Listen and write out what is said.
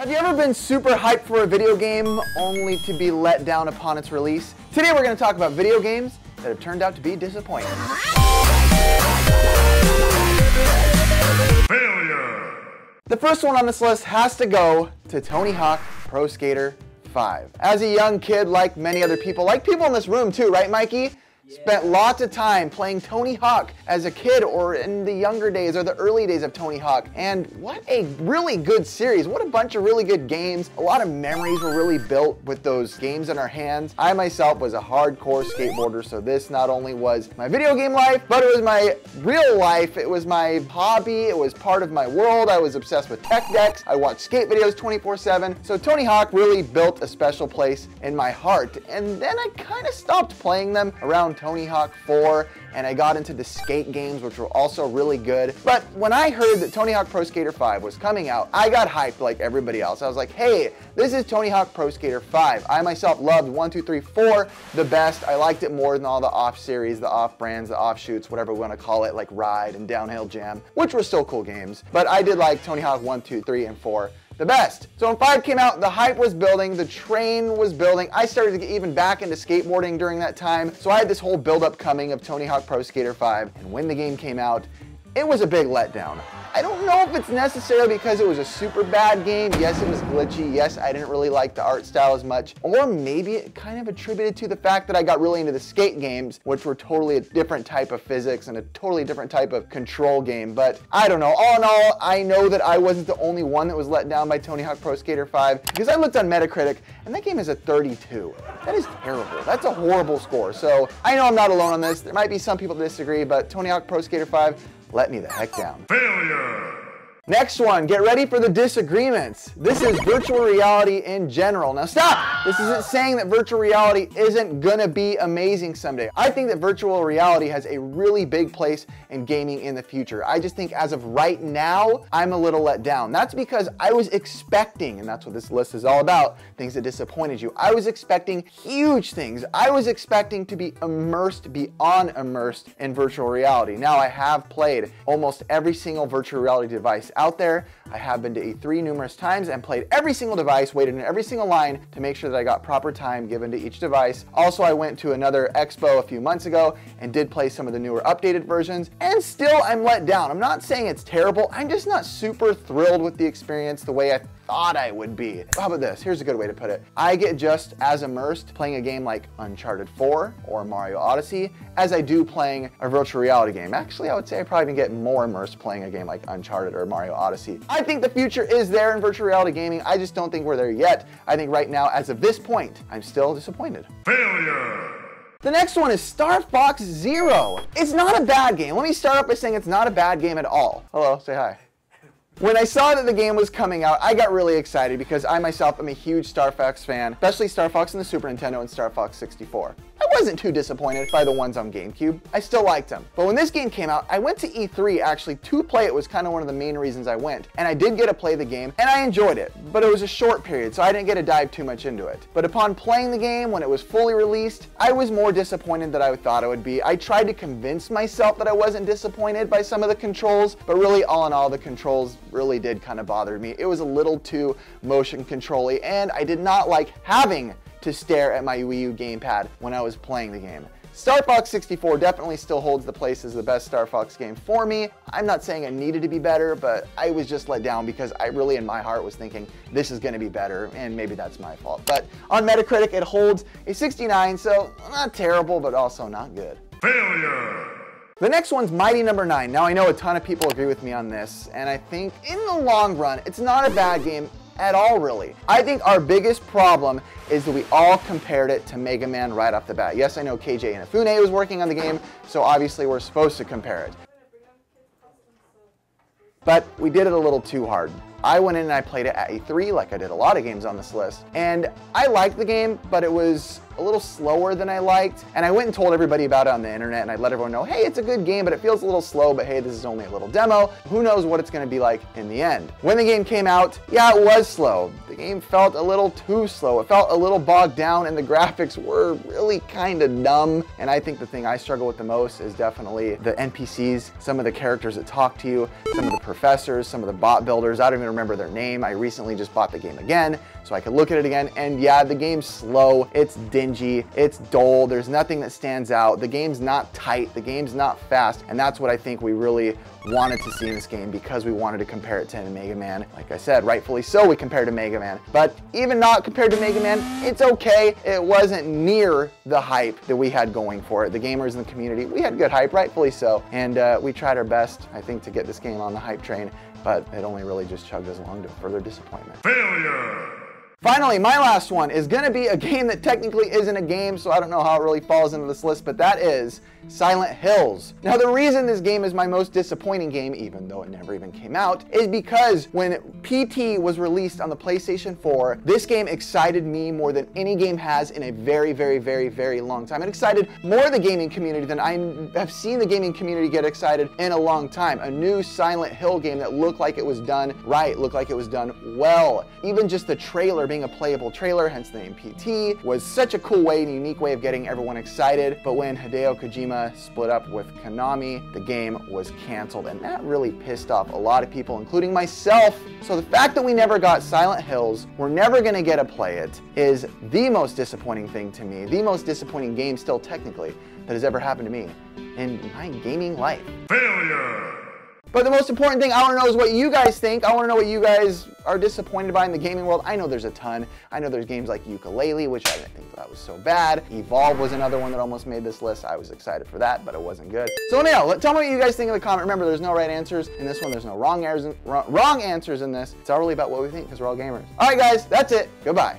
Have you ever been super hyped for a video game only to be let down upon its release? Today we're going to talk about video games that have turned out to be disappointing. Failure! The first one on this list has to go to Tony Hawk Pro Skater 5. As a young kid, like many other people, like people in this room too, right, Mikey? Spent lots of time playing Tony Hawk as a kid or in the younger days or the early days of Tony Hawk. And what a really good series. What a bunch of really good games. A lot of memories were really built with those games in our hands. I myself was a hardcore skateboarder, so this not only was my video game life, but it was my real life. It was my hobby. It was part of my world. I was obsessed with tech decks. I watched skate videos 24/7. So Tony Hawk really built a special place in my heart. And then I kind of stopped playing them around Tony Hawk 4, and I got into the skate games, which were also really good. But when I heard that Tony Hawk Pro Skater 5 was coming out, I got hyped like everybody else. I was like, hey, this is Tony Hawk Pro Skater 5. I myself loved 1, 2, 3, 4 the best. I liked it more than all the off series, the off brands, the offshoots, whatever we want to call it, like Ride and Downhill Jam, which were still cool games. But I did like Tony Hawk 1, 2, 3, and 4 the best. So when 5 came out, the hype was building, the train was building. I started to get even back into skateboarding during that time. So I had this whole build-up coming of Tony Hawk Pro Skater 5. And when the game came out, it was a big letdown. I don't know if it's necessarily because it was a super bad game. Yes, it was glitchy. Yes, I didn't really like the art style as much. Or maybe it kind of attributed to the fact that I got really into the skate games, which were totally a different type of physics and a totally different type of control game. But I don't know. All in all, I know that I wasn't the only one that was let down by Tony Hawk Pro Skater 5 because I looked on Metacritic and that game is a 32. That is terrible. That's a horrible score. So I know I'm not alone on this. There might be some people that disagree, but Tony Hawk Pro Skater 5 let me the heck down. Failure! Next one, get ready for the disagreements. This is virtual reality in general. Now stop! This isn't saying that virtual reality isn't gonna be amazing someday. I think that virtual reality has a really big place in gaming in the future. I just think as of right now, I'm a little let down. That's because I was expecting, and that's what this list is all about, things that disappointed you. I was expecting huge things. I was expecting to be immersed, beyond immersed in virtual reality. Now I have played almost every single virtual reality device out there. I have been to E3 numerous times and played every single device, waited in every single line to make sure that I got proper time given to each device. Also, I went to another expo a few months ago and did play some of the newer updated versions, and still I'm let down. I'm not saying it's terrible, I'm just not super thrilled with the experience the way I thought I would be. How about this? Here's a good way to put it. I get just as immersed playing a game like Uncharted 4 or Mario Odyssey as I do playing a virtual reality game. Actually, I would say I probably even get more immersed playing a game like Uncharted or Mario Odyssey. I think the future is there in virtual reality gaming. I just don't think we're there yet. I think right now, as of this point, I'm still disappointed. Failure! The next one is Star Fox Zero. It's not a bad game. Let me start off by saying it's not a bad game at all. Hello, say hi. When I saw that the game was coming out, I got really excited because I myself am a huge Star Fox fan, especially Star Fox in the Super Nintendo and Star Fox 64. I wasn't too disappointed by the ones on GameCube. I still liked them. But when this game came out, I went to E3 actually to play it. Was kind of one of the main reasons I went. And I did get to play the game, and I enjoyed it. But it was a short period, so I didn't get to dive too much into it. But upon playing the game, when it was fully released, I was more disappointed than I thought I would be. I tried to convince myself that I wasn't disappointed by some of the controls, but really all in all, the controls really did kind of bother me. It was a little too motion control-y, and I did not like having to stare at my Wii U gamepad when I was playing the game. Star Fox 64 definitely still holds the place as the best Star Fox game for me. I'm not saying it needed to be better, but I was just let down because I really in my heart was thinking this is gonna be better, and maybe that's my fault. But on Metacritic, it holds a 69, so not terrible, but also not good. Failure! The next one's Mighty Number 9. Now I know a ton of people agree with me on this, and I think in the long run, it's not a bad game at all, really. I think our biggest problem is that we all compared it to Mega Man right off the bat. Yes, I know KJ Inafune was working on the game, so obviously we're supposed to compare it. But we did it a little too hard. I went in and I played it at E3 like I did a lot of games on this list. And I liked the game, but it was a little slower than I liked. And I went and told everybody about it on the internet, and I let everyone know, hey, it's a good game, but it feels a little slow, but hey, this is only a little demo. Who knows what it's gonna be like in the end. When the game came out, yeah, it was slow. The The game felt a little too slow. It felt a little bogged down, and the graphics were really kind of dumb. And I think the thing I struggle with the most is definitely the NPCs, some of the characters that talk to you, some of the professors, some of the bot builders. I don't even remember their name. I recently just bought the game again so I could look at it again. And yeah, the game's slow, it's dingy, it's dull, there's nothing that stands out. The game's not tight, the game's not fast, and that's what I think we really wanted to see in this game because we wanted to compare it to Mega Man. Like I said, rightfully so, we compared to Mega Man. But even not compared to Mega Man, it's okay. It wasn't near the hype that we had going for it. The gamers in the community, we had good hype, rightfully so. And we tried our best, I think, to get this game on the hype train, but it only really just chugged us along to further disappointment. Failure! Finally, my last one is gonna be a game that technically isn't a game, so I don't know how it really falls into this list, but that is Silent Hills. Now, the reason this game is my most disappointing game, even though it never even came out, is because when PT was released on the PlayStation 4, this game excited me more than any game has in a very, very, very, very long time. It excited more the gaming community than I have seen the gaming community get excited in a long time. A new Silent Hill game that looked like it was done right, looked like it was done well. Even just the trailer being a playable trailer, hence the name PT, was such a cool way and unique way of getting everyone excited. But when Hideo Kojima split up with Konami, the game was canceled, and that really pissed off a lot of people, including myself. So the fact that we never got Silent Hills, we're never gonna get to play it, is the most disappointing thing to me, the most disappointing game still technically that has ever happened to me in my gaming life. Failure! But the most important thing I want to know is what you guys think. I want to know what you guys are disappointed by in the gaming world. I know there's a ton. I know there's games like Yooka-Laylee, which I didn't think that was so bad. Evolve was another one that almost made this list. I was excited for that, but it wasn't good. So let me know. Tell me what you guys think in the comment. Remember, there's no right answers in this one. There's no wrong answers in this. It's all really about what we think because we're all gamers. All right, guys, that's it. Goodbye.